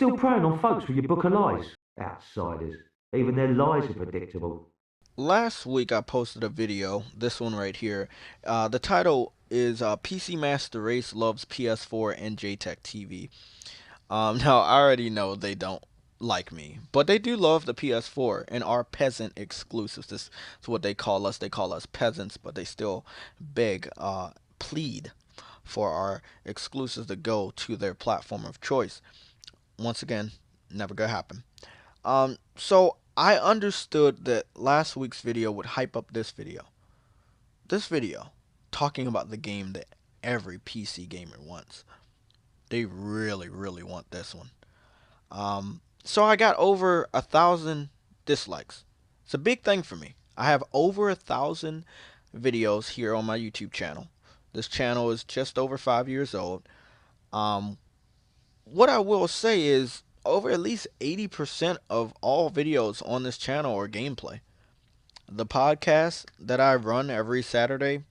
Still preying on folks with your book of lies. Outsiders. Even their lies are predictable. Last week I posted a video, this one right here. The title is PC Master Race Loves PS4 and JTechTV. Now I already know they don't like me, but they do love the PS4 and our peasant exclusives. This is what they call us. They call us peasants, but they still beg, plead for our exclusives to go to their platform of choice. Once again, never gonna happen. So I understood that last week's video would hype up this video. This video, talking about the game that every PC gamer wants. They really, really want this one. So I got over 1,000 dislikes. It's a big thing for me. I have over 1,000 videos here on my YouTube channel. This channel is just over 5 years old. Um, what I will say is over at least 80% of all videos on this channel are gameplay. The podcast that I run every Saturday,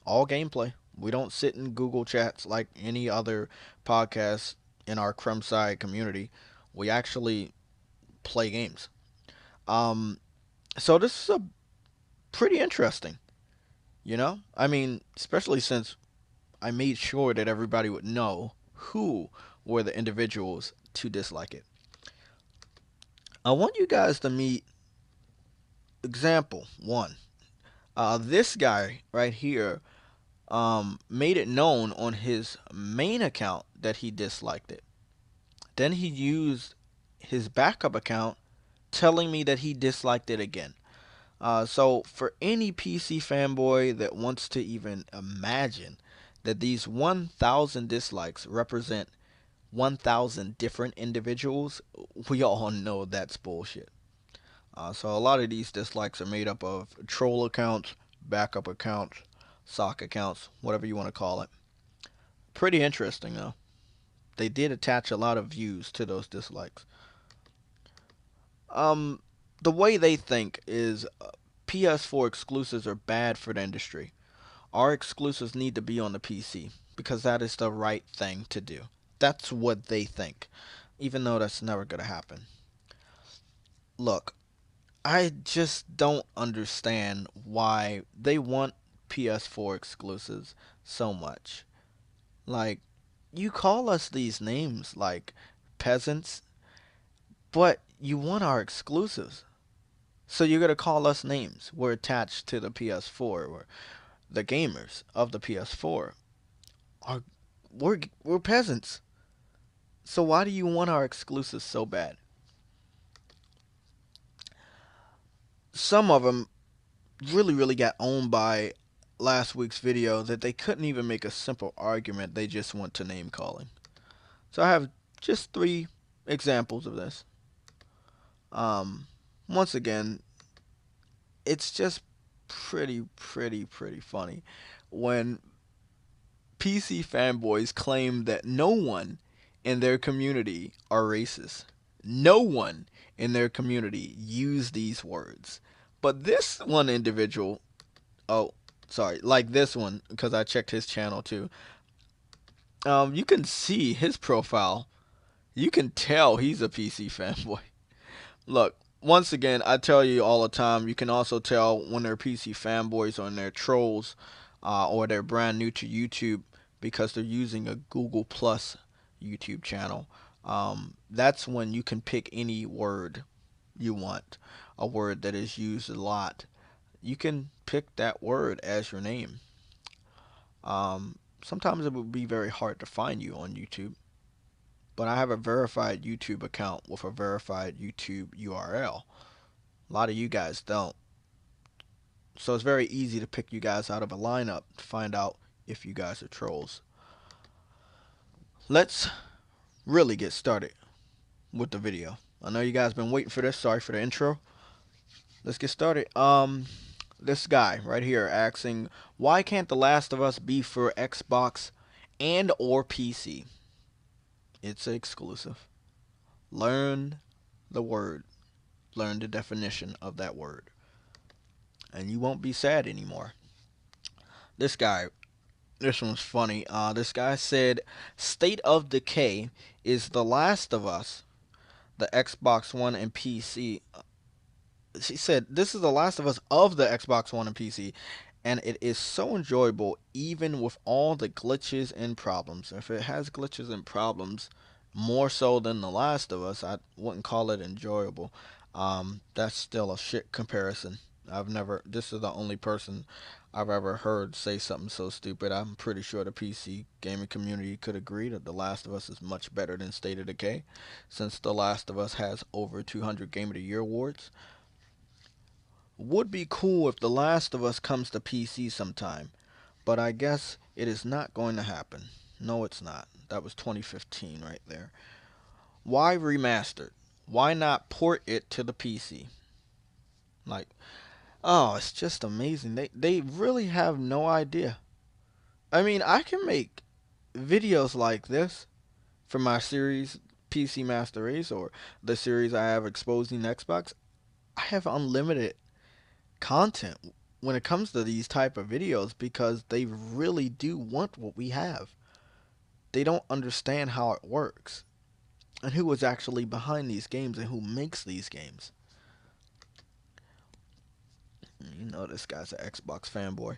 all gameplay. We don't sit in Google chats like any other podcast in our Crumside community. We actually play games. Um, so this is a pretty interesting, you know? I mean, especially since I made sure that everybody would know who were the individuals to dislike it. I want you guys to meet example one. This guy right here made it known on his main account that he disliked it. Then he used his backup account telling me that he disliked it again. So for any PC fanboy that wants to even imagine that these 1,000 dislikes represent 1,000 different individuals, we all know that's bullshit. So a lot of these dislikes are made up of troll accounts, backup accounts, sock accounts, whatever you want to call it. Pretty interesting though. They did attach a lot of views to those dislikes. Um, the way they think is PS4 exclusives are bad for the industry. Our exclusives need to be on the PC because that is the right thing to do. That's what they think, even though that's never going to happen. Look, I just don't understand why they want PS4 exclusives so much. Like, you call us these names like peasants, but you want our exclusives. So you're going to call us names. We're attached to the PS4 or the gamers of the PS4 are we're peasants. So why do you want our exclusives so bad? Some of them really got owned by last week's video that they couldn't even make a simple argument. They just went to name calling. So I have just three examples of this. Um, Once again, it's just pretty funny when PC fanboys claim that no one in their community are racist. No one in their community use these words. But this one individual, oh, sorry, like this one, because I checked his channel too. You can see his profile. You can tell he's a PC fanboy. Look, once again, I tell you all the time, you can also tell when they're PC fanboys or they're trolls or they're brand new to YouTube because they're using a Google Plus YouTube channel. That's when you can pick any word you want, a word that is used a lot. You can pick that word as your name. Sometimes it would be very hard to find you on YouTube, but I have a verified YouTube account with a verified YouTube URL. A lot of you guys don't. So it's very easy to pick you guys out of a lineup to find out if you guys are trolls. Let's really get started with the video. I know you guys been waiting for this. Sorry for the intro. Let's get started. This guy right here asking, why can't The Last of Us be for Xbox and or PC? It's exclusive. Learn the word. Learn the definition of that word. And you won't be sad anymore. This guy, This one's funny. This guy said, "State of Decay is The Last of Us, the Xbox One and PC." She said, "This is The Last of Us of the Xbox One and PC, and it is so enjoyable even with all the glitches and problems." If it has glitches and problems more so than The Last of Us, I wouldn't call it enjoyable. That's still a shit comparison. This is the only person I've ever heard say something so stupid. I'm pretty sure the PC gaming community could agree that The Last of Us is much better than State of Decay, since The Last of Us has over 200 Game of the Year awards. Would be cool if The Last of Us comes to PC sometime, but I guess it is not going to happen. No, it's not. That was 2015 right there. Why remastered? Why not port it to the PC? Like, oh, it's just amazing. They really have no idea. I mean, I can make videos like this for my series PC Master Race or the series I have exposing Xbox. I have unlimited content when it comes to these type of videos because they really do want what we have. They don't understand how it works and who is actually behind these games and who makes these games. You know this guy's an Xbox fanboy.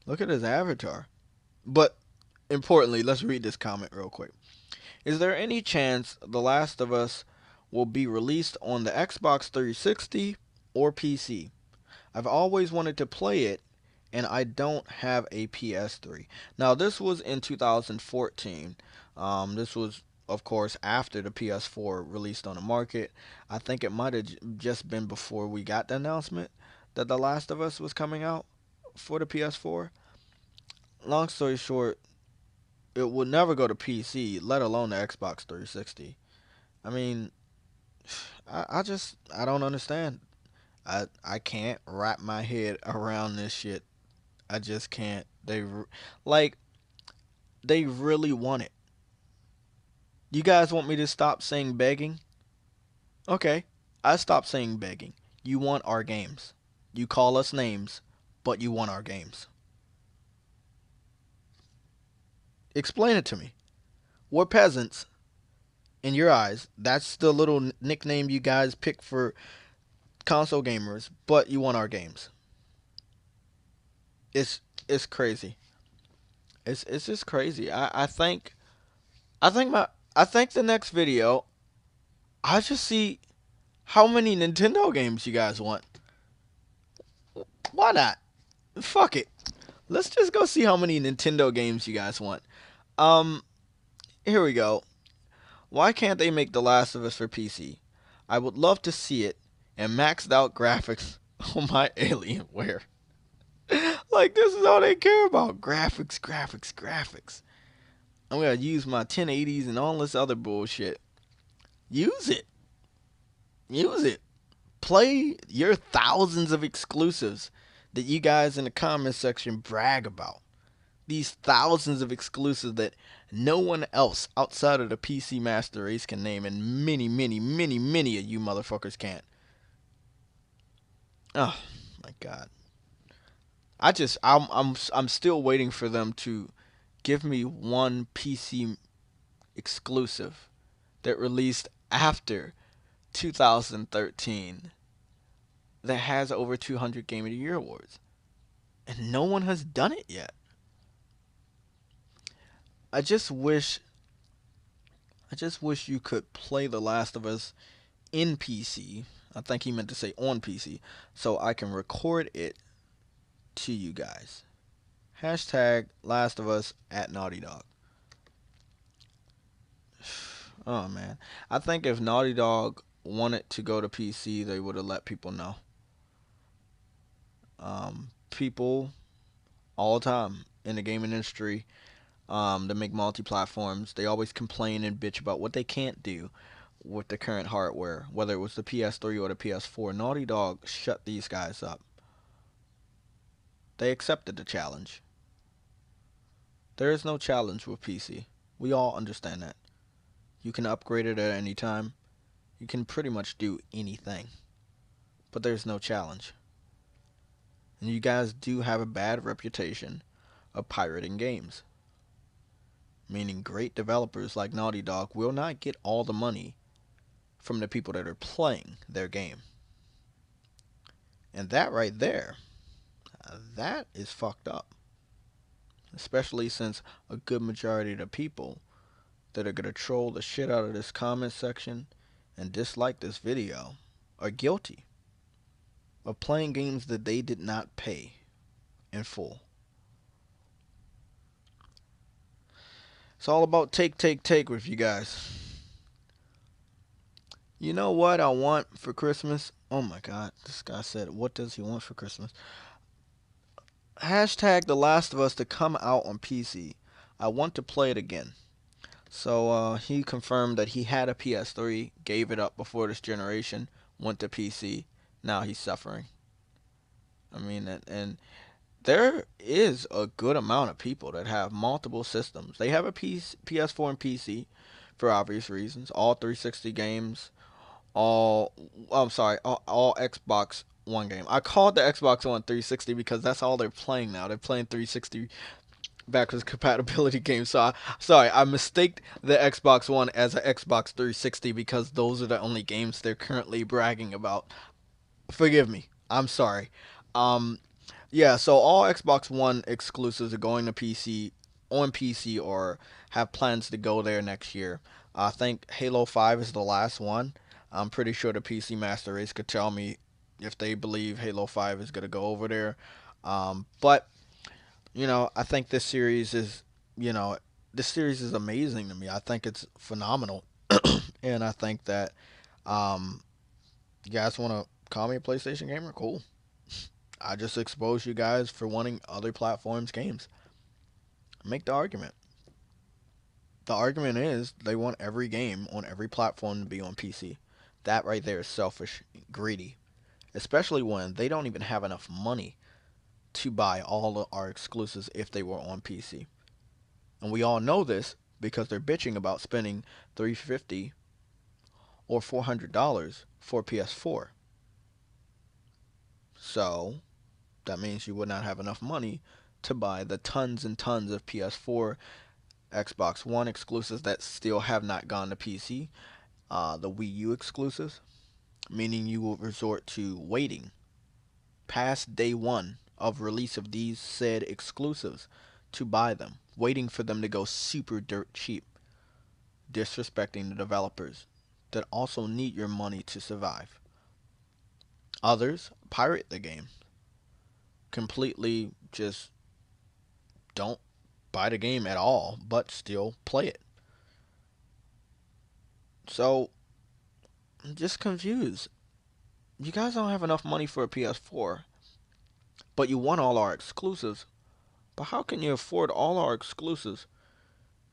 Look at his avatar. But importantly, let's read this comment real quick. Is there any chance The Last of Us will be released on the Xbox 360 or PC? I've always wanted to play it, and I don't have a PS3. Now, this was in 2014. This was, of course, after the PS4 released on the market. I think it might have just been before we got the announcement that The Last of Us was coming out for the PS4. Long story short, it would never go to PC, let alone the Xbox 360. I mean, I don't understand. I can't wrap my head around this shit. I just can't. Like they really want it. You guys want me to stop saying begging? Okay, I stop saying begging. You want our games. You call us names, but you want our games. Explain it to me. We're peasants in your eyes. That's the little nickname you guys pick for console gamers, but you want our games. It's it's crazy. It's just crazy. I think my I think the next video I just see how many Nintendo games you guys want. Why not? Fuck it. Let's just go see how many Nintendo games you guys want. Um, Here we go. Why can't they make The Last of Us for PC? I would love to see it and maxed out graphics on my Alienware. Like this is all they care about. Graphics, graphics, graphics. I'm gonna use my 1080s and all this other bullshit. Use it. Use it. Play your thousands of exclusives that you guys in the comments section brag about. These thousands of exclusives that no one else outside of the PC Master Race can name, and many, many, many, many of you motherfuckers can't. Oh my god. I'm still waiting for them to give me one PC exclusive that released after 2013 that has over 200 Game of the Year awards, and no one has done it yet. I just wish I just wish you could play The Last of Us in PC. I think he meant to say on PC, so I can record it to you guys. Hashtag Last of Us at Naughty Dog. Oh man, I think if Naughty Dog wanted to go to PC, they would have let people know. People all the time in the gaming industry that make multi platforms, they always complain and bitch about what they can't do with the current hardware, whether it was the PS3 or the PS4. Naughty Dog shut these guys up. They accepted the challenge. There is no challenge with PC. We all understand that. You can upgrade it at any time. You can pretty much do anything. But there's no challenge. And you guys do have a bad reputation of pirating games, meaning great developers like Naughty Dog will not get all the money from the people that are playing their game. And that right there, that is fucked up. Especially since a good majority of the people that are going to troll the shit out of this comment section and dislike this video are guilty of playing games that they did not pay in full. It's all about take with you guys. You know what I want for Christmas? Oh my god, this guy said, what does he want for Christmas? Hashtag The Last of Us to come out on PC. I want to play it again. So he confirmed that he had a PS3, gave it up before this generation, went to PC. Now he's suffering. I mean, and there is a good amount of people that have multiple systems. They have a PS4 and PC for obvious reasons. All 360 games, all I'm sorry, all Xbox One game. I called the Xbox One 360 because that's all they're playing now. They're playing 360 backwards compatibility games. I mistaked the Xbox One as an Xbox 360 because those are the only games they're currently bragging about. Forgive me. I'm sorry. Um, yeah, so all Xbox One exclusives are going to PC on PC or have plans to go there next year. I think Halo 5 is the last one. I'm pretty sure the PC Master Race could tell me if they believe Halo 5 is going to go over there. But I think you know, this series is amazing to me. I think it's phenomenal. And I think that um, you guys want to call me a PlayStation gamer? Cool. I just expose you guys for wanting other platforms' games. Make the argument. The argument is they want every game on every platform to be on PC. That right there is selfish, greedy. Especially when they don't even have enough money to buy all of our exclusives if they were on PC. And we all know this because they're bitching about spending $350 or $400 for PS4. So that means you would not have enough money to buy the tons and tons of PS4, Xbox One exclusives that still have not gone to PC, the Wii U exclusives, meaning you will resort to waiting past day one of release of these said exclusives to buy them, waiting for them to go super dirt cheap, disrespecting the developers that also need your money to survive. Others pirate the game, completely just don't buy the game at all, but still play it. So, I'm just confused. You guys don't have enough money for a PS4, but you want all our exclusives. But how can you afford all our exclusives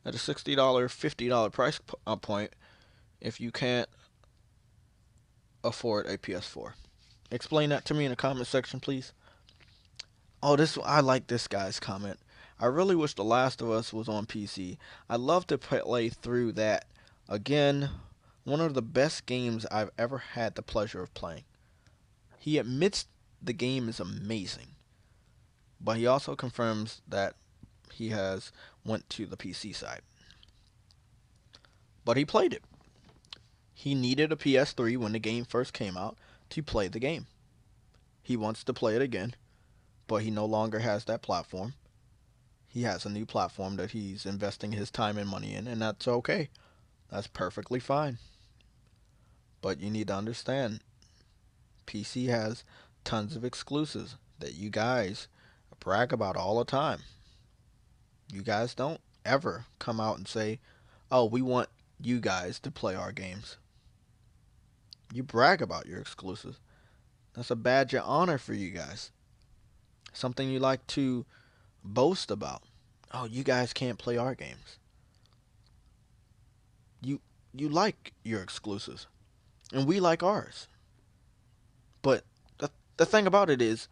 at a $60, $50 price point if you can't afford a PS4? Explain that to me in the comment section, please. Oh, I like this guy's comment. I really wish The Last of Us was on PC. I'd love to play through that again. One of the best games I've ever had the pleasure of playing. He admits the game is amazing, but he also confirms that he has went to the PC side. But he played it. He needed a PS3 when the game first came out to play the game. He wants to play it again, but he no longer has that platform. He has a new platform that he's investing his time and money in, and that's okay. That's perfectly fine. But you need to understand, PC has tons of exclusives that you guys brag about all the time. You guys don't ever come out and say, oh, we want you guys to play our games. You brag about your exclusives. That's a badge of honor for you guys. Something you like to boast about. Oh, you guys can't play our games. You you like your exclusives, and we like ours. But the thing about it is,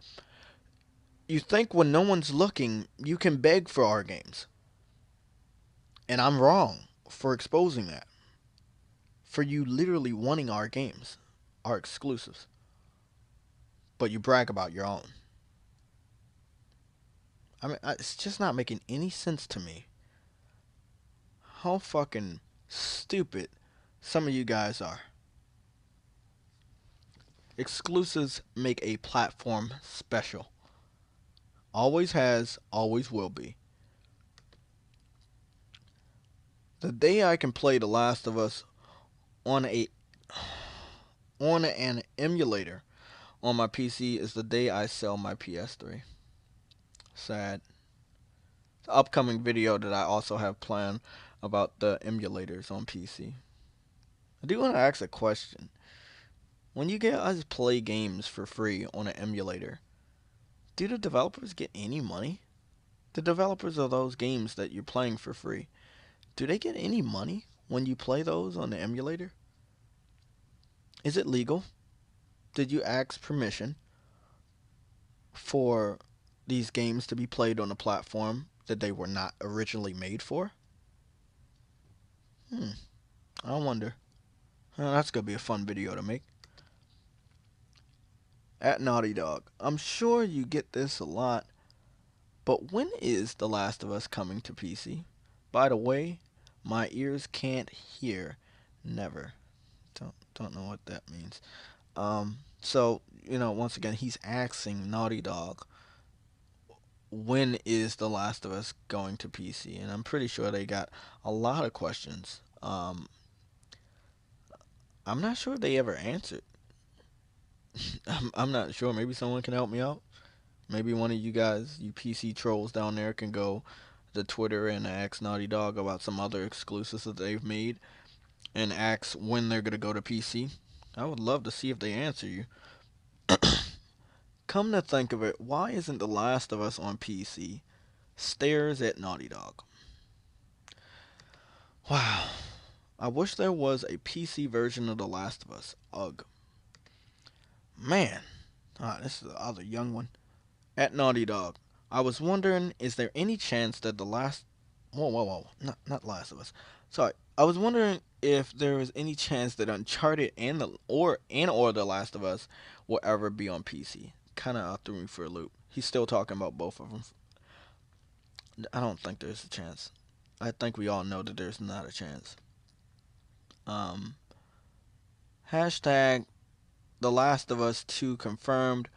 you think when no one's looking, you can beg for our games. And I'm wrong for exposing that. For you literally wanting our games, our exclusives. But you brag about your own. I mean, it's just not making any sense to me. How fucking stupid some of you guys are. Exclusives make a platform special. Always has, always will be. The day I can play The Last of Us on a on an emulator on my PC is the day I sell my PS3. Sad. The upcoming video that I also have planned about the emulators on PC. I do want to ask a question. When you guys play games for free on an emulator, do the developers get any money? The developers of those games that you're playing for free, do they get any money when you play those on the emulator? Is it legal? Did you ask permission for these games to be played on a platform that they were not originally made for? Hmm, I wonder. That's gonna be a fun video to make. At Naughty Dog, I'm sure you get this a lot, but when is The Last of Us coming to PC? By the way, my ears can't hear. Never. Don't know what that means. So once again, he's asking Naughty Dog, when is The Last of Us going to PC? And I'm pretty sure they got a lot of questions. I'm not sure they ever answered. I'm not sure. Maybe someone can help me out. Maybe one of you guys, you PC trolls down there, can go to Twitter and ask Naughty Dog about some other exclusives that they've made and ask when they're gonna go to PC. I would love to see if they answer you. Come to think of it, why isn't The Last of Us on PC? Stares at Naughty Dog. Wow. I wish there was a PC version of The Last of Us. Ugh. Man. This is the other young one. At Naughty Dog. I was wondering, is there any chance that the last... Whoa, whoa, whoa. Not Last of Us. Sorry. I was wondering if there was any chance that Uncharted or The Last of Us will ever be on PC. Kind of threw me for a loop. He's still talking about both of them. I don't think there's a chance. I think we all know that there's not a chance. Um, hashtag The Last of Us 2 confirmed.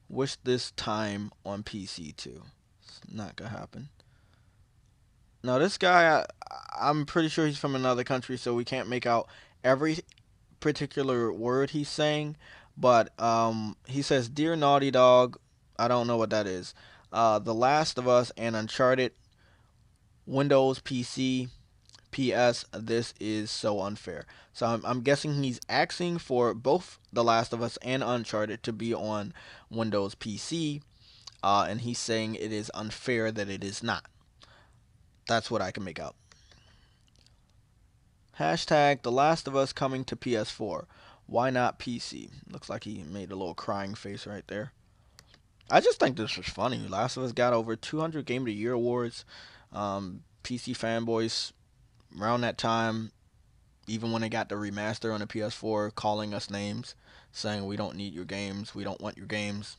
Wish this time on PC too. It's not gonna happen. Now this guy, I'm pretty sure he's from another country, so we can't make out every particular word he's saying. But he says, "Dear Naughty Dog," I don't know what that is. The Last of Us and Uncharted, Windows, PC, PS. This is so unfair. So I'm guessing he's asking for both The Last of Us and Uncharted to be on Windows PC, and he's saying it is unfair that it is not. That's what I can make out. Hashtag The Last of Us coming to PS4. Why not PC? Looks like he made a little crying face right there. I just think this was funny. Last of Us got over 200 Game of the Year awards. PC fanboys around that time, even when they got the remaster on the PS4, calling us names, saying we don't need your games, we don't want your games.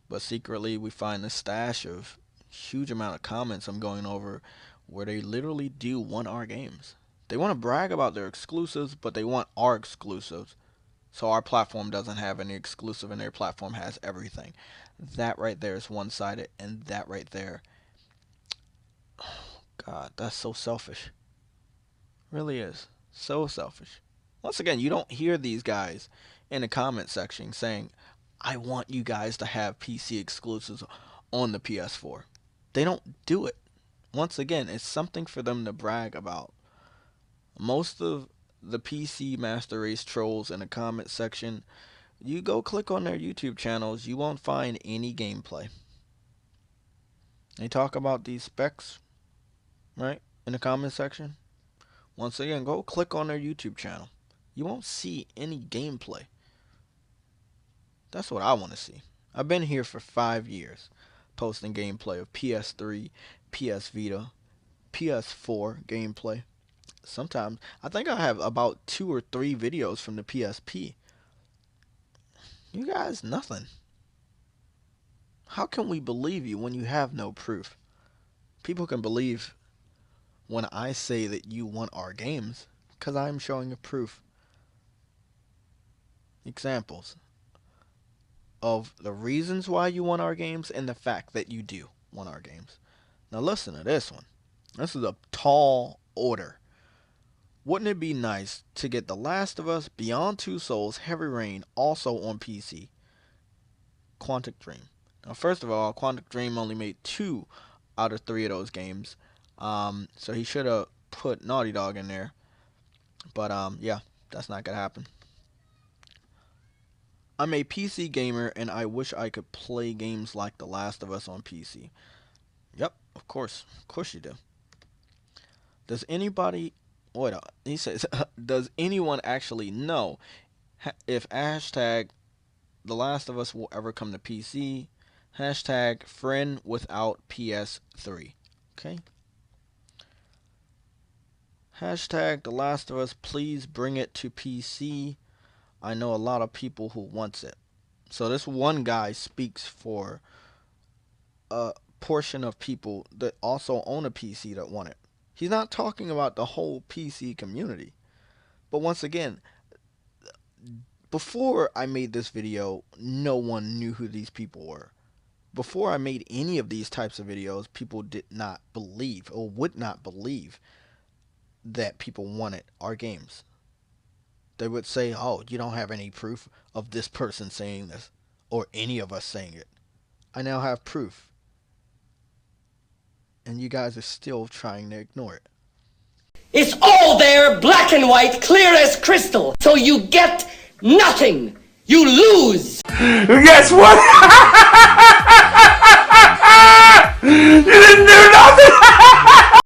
But secretly, we find this stash of huge amount of comments I'm going over where they literally do want our games. They want to brag about their exclusives, but they want our exclusives. So our platform doesn't have any exclusive and their platform has everything. That right there is one-sided, and that right there, God, that's so selfish. Really is. So selfish. Once again, you don't hear these guys in the comment section saying, I want you guys to have PC exclusives on the PS4. They don't do it. Once again, it's something for them to brag about. Most of the PC Master Race trolls in the comment section, you go click on their YouTube channels, you won't find any gameplay. They talk about these specs, right, in the comment section. Once again, go click on their YouTube channel. You won't see any gameplay. That's what I want to see. I've been here for 5 years, posting gameplay of PS3, PS Vita, PS4 gameplay. Sometimes, I think I have about 2 or 3 videos from the PSP. You guys, nothing. How can we believe you when you have no proof? People can believe when I say that you want our games because I'm showing you proof, examples of the reasons why you want our games and the fact that you do want our games. Now listen to this one. This is a tall order. Wouldn't it be nice to get The Last of Us, Beyond Two Souls, Heavy Rain also on PC? Quantic Dream. Now, first of all, Quantic Dream only made 2 out of 3 of those games, so he should have put Naughty Dog in there. But yeah, that's not gonna happen. I'm a PC gamer and I wish I could play games like The Last of Us on PC. Yep, of course you do. Does anybody? Wait, he says, does anyone actually know if hashtag The Last of Us will ever come to PC? Hashtag friend without PS3. Okay. Hashtag The Last of Us, please bring it to PC. I know a lot of people who wants it. So this one guy speaks for a portion of people that also own a PC that want it. He's not talking about the whole PC community. But once again, before I made this video, no one knew who these people were. Before I made any of these types of videos, people did not believe or would not believe that people wanted our games. They would say, oh, you don't have any proof of this person saying this or any of us saying it. I now have proof. And you guys are still trying to ignore it. It's all there, black and white, clear as crystal. So you get nothing. You lose. Guess what? You didn't do nothing.